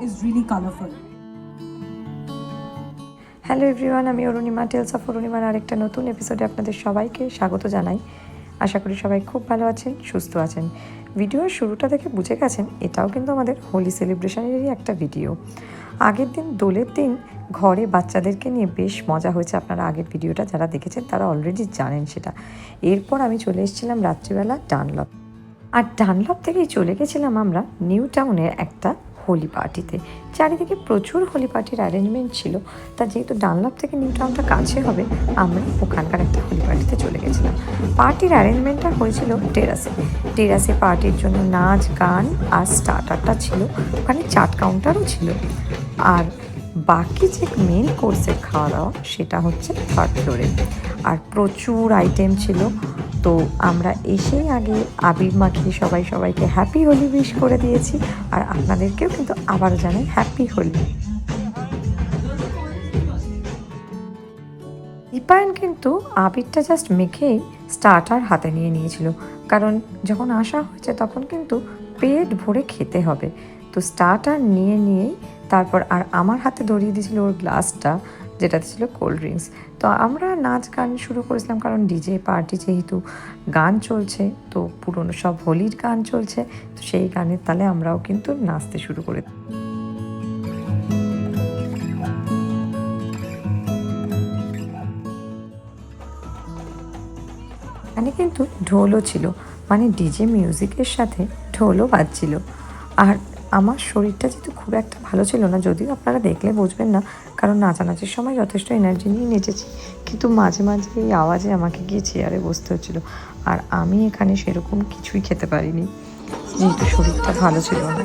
is really colorful. Hello everyone, আমি Arunima, tales of অরুণিমার আরেকটা নতুন এপিসোডে আপনাদের সবাইকে স্বাগত জানাই। আশা করি সবাই খুব ভালো আছেন, সুস্থ আছেন। ভিডিওর শুরুটা দেখে বুঝে গেছেন এটাও কিন্তু আমাদের হোলি সেলিব্রেশনেরই একটা ভিডিও। আগের দিন দোলের দিন ঘরে বাচ্চাদেরকে নিয়ে বেশ মজা হয়েছে। আপনারা আগের ভিডিওটা যারা দেখেছেন তারা অলরেডি জানেন সেটা। এরপর আমি চলে এসেছিলাম রাত্রিবেলা ডানলপ, আর ডানলপ থেকেই চলে গেছিলাম আমরা নিউ টাউনের একটা হোলি পার্টিতে। চারিদিকে প্রচুর হোলি পার্টির অ্যারেঞ্জমেন্ট ছিল, তা যেহেতু ডানলপ থেকে নিউ টাউনটা কাছে হবে আমরা ওখানকার একটা হোলি পার্টিতে চলে গেছিলাম। পার্টির অ্যারেঞ্জমেন্টটা হয়েছিল টেরাসে পার্টির জন্য নাচ গান আর স্টার্টারটা ছিল, ওখানে চাট কাউন্টারও ছিল। আর বাকি যে মেন কোর্সের খাওয়া দাওয়া সেটা হচ্ছে থার্ড ফ্লোরে, আর প্রচুর আইটেম ছিল। তো আমরা এসেই আগে আবির মাখিয়ে সবাইকে হ্যাপি হোলি উইশ করে দিয়েছি, আর আপনাদেরকেও কিন্তু আবারও জানাই হ্যাপি হোলি। দীপায়ন কিন্তু আবিরটা জাস্ট মেখেই স্টার্টার হাতে নিয়ে নিয়েছিল, কারণ যখন আসা হয়েছে তখন কিন্তু পেট ভরে খেতে হবে। তো স্টার্টার নিয়েই তারপর আর আমার হাতে ধরিয়ে দিয়েছিল ওর গ্লাসটা, যেটাতে ছিল কোল্ড ড্রিঙ্কস। তো আমরা নাচ গান শুরু করেছিলাম, কারণ ডিজে পার্টি যেহেতু গান চলছে, তো পুরনো সব হোলির গান চলছে, তো সেই গানের তালে আমরাও কিন্তু নাচতে শুরু করে। এখানে কিন্তু ঢোলও ছিল, মানে ডিজে মিউজিকের সাথে ঢোলও বাজছিল। আর আমার শরীরটা যেহেতু খুব একটা ভালো ছিল না, যদিও আপনারা দেখলে বুঝবেন না, কারণ নাচানাচির সময় যথেষ্ট এনার্জি নিয়ে নেচেছি, কিন্তু মাঝে মাঝে এই আওয়াজে আমাকে গিয়ে চেয়ারে বসতে হচ্ছিলো। আর আমি এখানে সেরকম কিছুই খেতে পারিনি, যেহেতু শরীরটা ভালো ছিল না।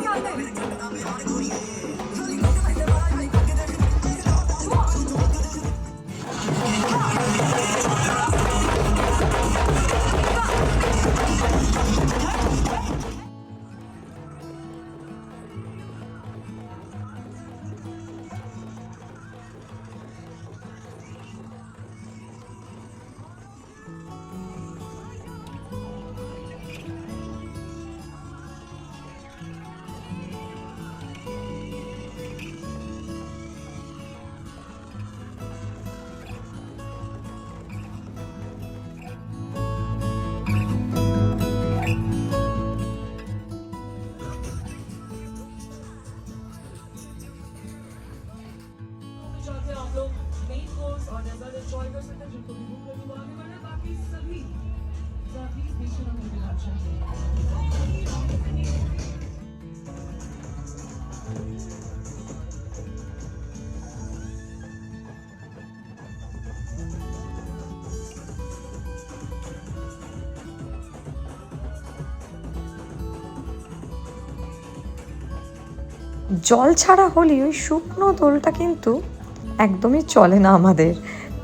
और डेजर्ट एंजॉय कर सकते हैं, जिनको भी भूख लगी वो आगे बढ़े, बाकी सभी प्लीज बीच में मुझे दर्शन জল ছাড়া হলে ওই শুকনো দোলটা কিন্তু একদমই চলে না আমাদের।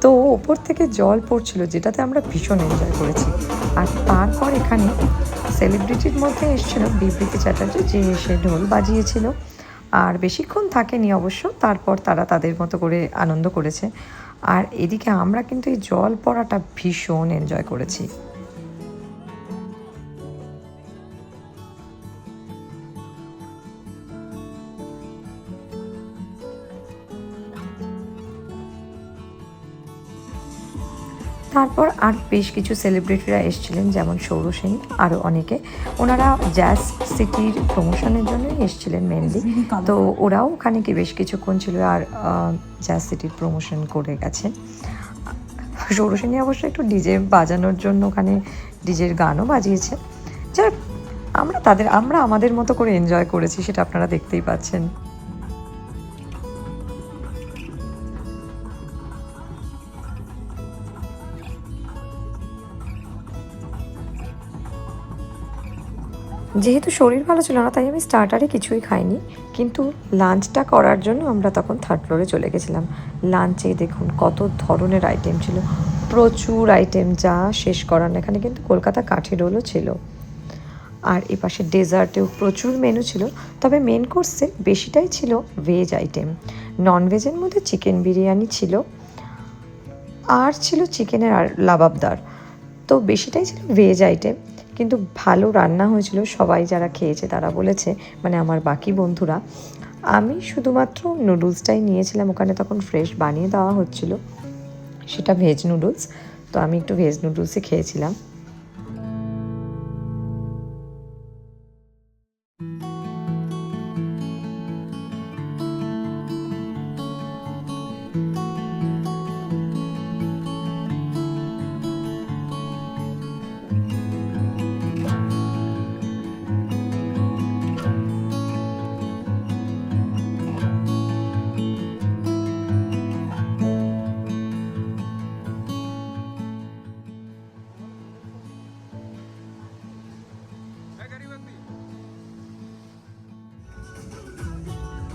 তো ওপর থেকে জল পড়ছিল, যেটাতে আমরা ভীষণ এনজয় করেছি। আর তারপর এখানে সেলিব্রিটির মধ্যে এসেছিল বিবৃতি চ্যাটার্জি, যে এসে ঢোল বাজিয়েছিল। আর বেশিক্ষণ থাকেনি অবশ্য, তারপর তারা তাদের মতো করে আনন্দ করেছে। আর এদিকে আমরা কিন্তু এই জল পড়াটা ভীষণ এনজয় করেছি। তারপর আর বেশ কিছু সেলিব্রিটিরা এসেছিলেন, যেমন সৌর সেন, আরও অনেকে। ওনারা জ্যাজ সিটির প্রমোশনের জন্যই এসেছিলেন মেনলি। তো ওরাও ওখানে কি বেশ কিছুক্ষণ ছিল আর জ্যাজ সিটির প্রমোশন করে গেছে। সৌর সেনী অবশ্য একটু ডিজে বাজানোর জন্য ওখানে ডিজের গানও বাজিয়েছে। যাক, আমরা আমাদের মতো করে এনজয় করেছি, সেটা আপনারা দেখতেই পাচ্ছেন। যেহেতু শরীর ভালো ছিল না, তাই আমি স্টার্টারে কিছুই খাইনি, কিন্তু লাঞ্চটা করার জন্য আমরা তখন থার্ড ফ্লোরে চলে গেছিলাম। লাঞ্চে দেখুন কত ধরনের আইটেম ছিল, প্রচুর আইটেম, যা শেষ করার না। এখানে কিন্তু কলকাতা কাঠি রোলও ছিল, আর এপাশে ডেজার্টেও প্রচুর মেনু ছিল। তবে মেন কোর্সে বেশিটাই ছিল ভেজ আইটেম। নন ভেজের মধ্যে চিকেন বিরিয়ানি ছিল, আর ছিল চিকেনের আর লাবাবদার। তো বেশিটাই ছিল ভেজ আইটেম, কিন্তু ভালো রান্না হয়েছিল। সবাই যারা খেয়েছে তারা বলেছে, মানে আমার বাকি বন্ধুরা, আমি শুধুমাত্র নুডলসটাই নিয়েছিলাম, ওখানে তখন ফ্রেশ বানিয়ে দেওয়া হচ্ছিল, সেটা ভেজ নুডলস। তো আমি একটু ভেজ নুডলসই খেয়েছিলাম।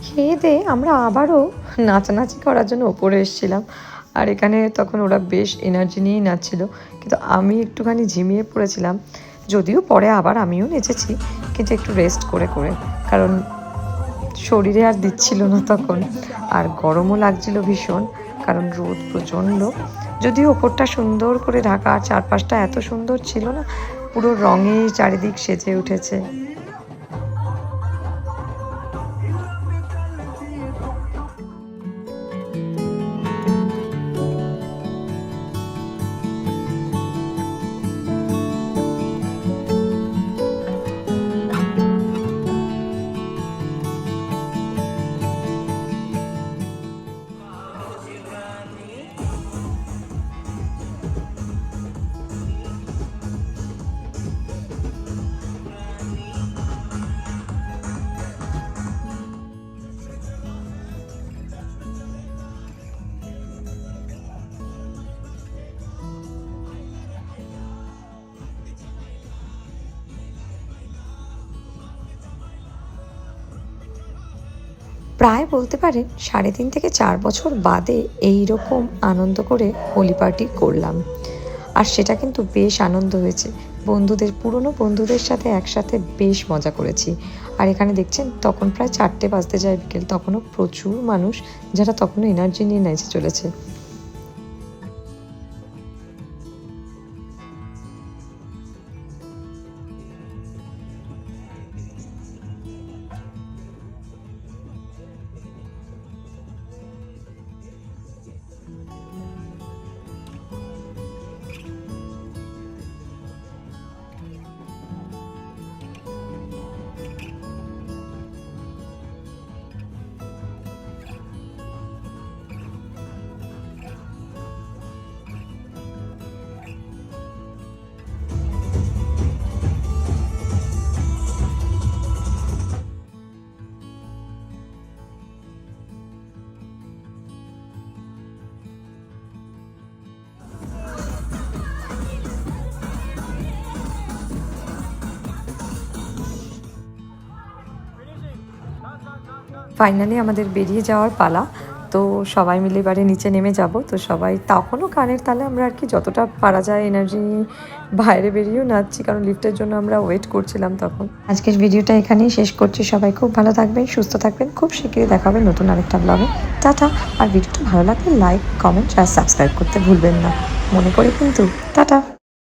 খেয়ে দিয়ে আমরা আবারও নাচানাচি করার জন্য ওপরে এসেছিলাম। আর এখানে তখন ওরা বেশ এনার্জি নিয়েই নাচছিল, কিন্তু আমি একটুখানি ঝিমিয়ে পড়েছিলাম। যদিও পরে আবার আমিও নেচেছি, কিন্তু একটু রেস্ট করে করে, কারণ শরীরে আর দিচ্ছিল না তখন। আর গরমও লাগছিল ভীষণ, কারণ রোদ প্রচণ্ড। যদিও ওপরটা সুন্দর করে ঢাকা, আর চারপাশটা এত সুন্দর ছিল না, পুরো রঙে চারিদিক সেজে উঠেছে। প্রায় বলতে পারেন 3.5 থেকে 4 বছর বাদে এই রকম আনন্দ করে হোলি পার্টি করলাম। আর সেটা কিন্তু বেশ আনন্দ হয়েছে, পুরনো বন্ধুদের সাথে একসাথে বেশ মজা করেছি। আর এখানে দেখছেন তখন প্রায় 4টে বাজতে যায় বিকেল, তখনও প্রচুর মানুষ, যারা তখনও এনার্জি নিয়ে নেচে চলেছে। ফাইনালি আমাদের বেরিয়ে যাওয়ার পালা। তো সবাই মিলে এবারে নিচে নেমে যাব। তো সবাই তখনও কানের তালে আমরা আর কি যতটা পারা যায় এনার্জি নিয়ে বাইরে বেরিয়েও নাচছি, কারণ লিফটের জন্য আমরা ওয়েট করছিলাম তখন। আজকের ভিডিওটা এখানেই শেষ করছি। সবাই খুব ভালো থাকবেন, সুস্থ থাকবেন। খুব শীঘ্রই দেখা হবে নতুন আরেকটা ব্লগে। টাটা। আর ভিডিওটা ভালো লাগলে লাইক, কমেন্ট আর সাবস্ক্রাইব করতে ভুলবেন না, মনে করে কিন্তু। টাটা।